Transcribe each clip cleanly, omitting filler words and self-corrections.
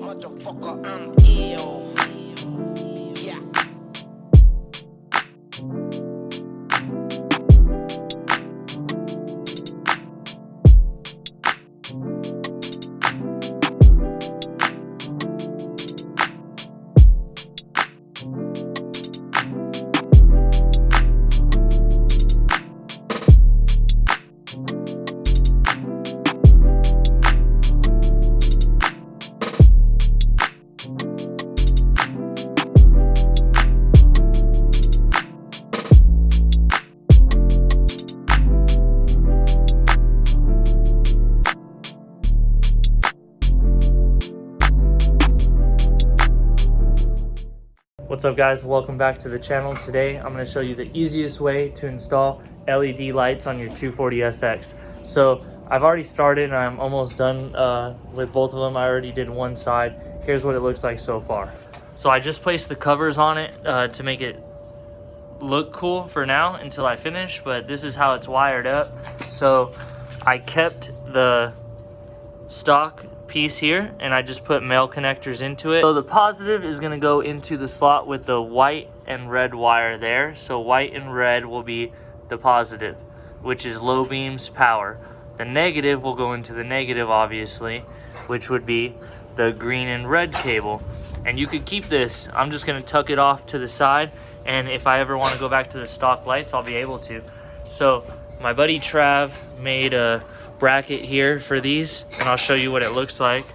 motherfucker, I'm ill. Yeah. What's up guys, welcome back to the channel. Today I'm going to show you the easiest way to install LED lights on your 240SX. So I've already started and I'm almost done with both of them. I already did one side. Here's what it looks like so far. So I just placed the covers on it to make it look cool for now until I finish, but this is how it's wired up. So I kept the stock piece here and I just put male connectors into it. So the positive is going to go into the slot with the white and red wire there. So white and red will be the positive, which is low beams power. The negative will go into the negative, obviously, which would be the green and red cable. And you could keep this. I'm just going to tuck it off to the side, and if I ever want to go back to the stock lights, I'll be able to. So my buddy Trav made a bracket here for these, and I'll show you what it looks like.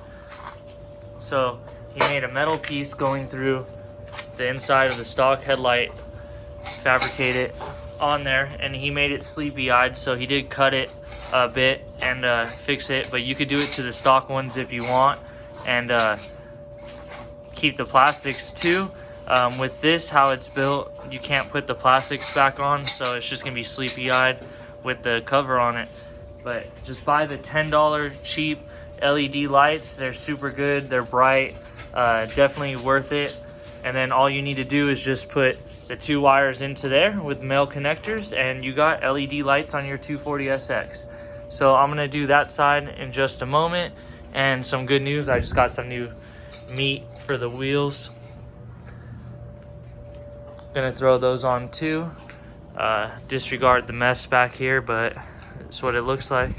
So he made a metal piece going through the inside of the stock headlight, fabricate it on there, and he made it sleepy-eyed, so he did cut it a bit and fix it, but you could do it to the stock ones if you want, and keep the plastics too. With this, how it's built, you can't put the plastics back on, so it's just gonna be sleepy-eyed with the cover on it. But just buy the $10 cheap LED lights. They're super good, they're bright, definitely worth it. And then all you need to do is just put the two wires into there with male connectors, and you got LED lights on your 240SX. So I'm gonna do that side in just a moment. And some good news, I just got some new meat for the wheels. Gonna throw those on too. Disregard the mess back here, but that's what it looks like.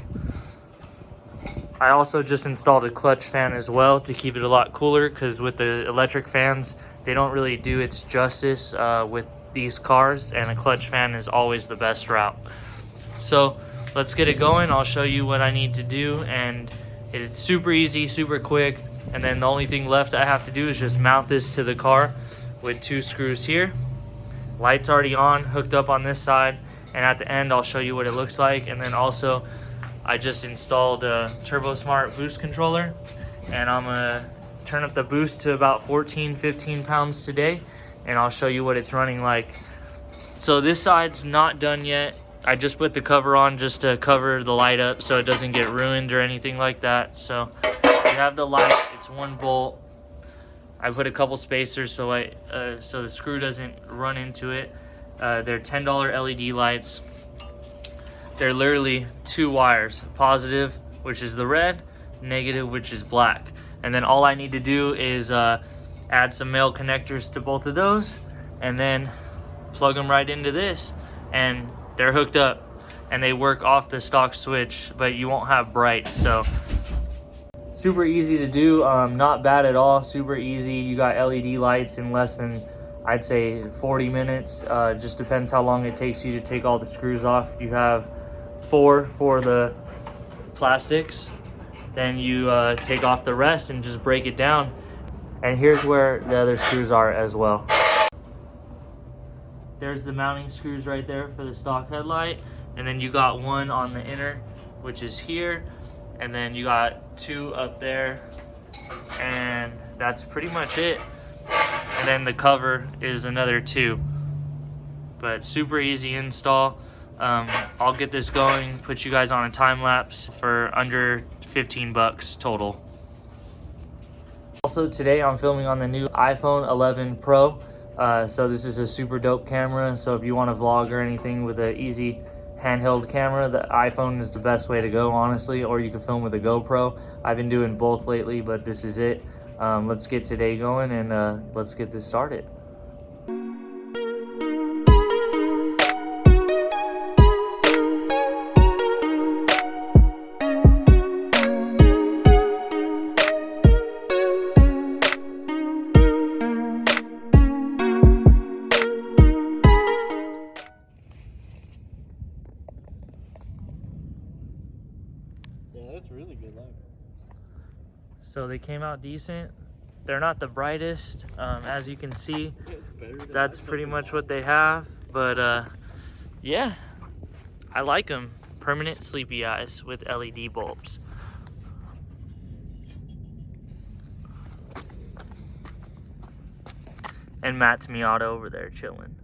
I also just installed a clutch fan as well to keep it a lot cooler, because with the electric fans, they don't really do its justice with these cars, and a clutch fan is always the best route. So let's get it going. I'll show you what I need to do, and it's super easy, super quick. And then the only thing left I have to do is just mount this to the car with two screws here. Lights already on, hooked up on this side, and at the end I'll show you what it looks like. And then also I just installed a TurboSmart boost controller, and I'm gonna turn up the boost to about 14-15 pounds today, and I'll show you what it's running like. So this side's not done yet. I just put the cover on just to cover the light up so it doesn't get ruined or anything like that. So you have the light, it's one bolt. I put a couple spacers so so the screw doesn't run into it. They're $10 LED lights. They're literally two wires, positive, which is the red, negative, which is black. And then all I need to do is add some male connectors to both of those, and then plug them right into this, and they're hooked up, and they work off the stock switch, but you won't have bright. So super easy to do, not bad at all, super easy. You got LED lights in less than, I'd say, 40 minutes. Just depends how long it takes you to take all the screws off. You have 4 for the plastics, then you take off the rest and just break it down. And here's where the other screws are as well. There's the mounting screws right there for the stock headlight, and then you got one on the inner, which is here, and then you got 2 up there, and that's pretty much it. And then the cover is another 2. But super easy install. I'll get this going, put you guys on a time lapse for under 15 bucks total. Also today I'm filming on the new iPhone 11 Pro. So this is a super dope camera. So if you want to vlog or anything with an easy handheld camera, the iPhone is the best way to go, honestly, or you can film with a GoPro. I've been doing both lately, but this is it. let's get today going and let's get this started. Yeah, that's really good light. So they came out decent. They're not the brightest, as you can see. Better than That's pretty much what they have. But yeah, I like them. Permanent sleepy eyes with LED bulbs. And Matt's Miata over there chilling.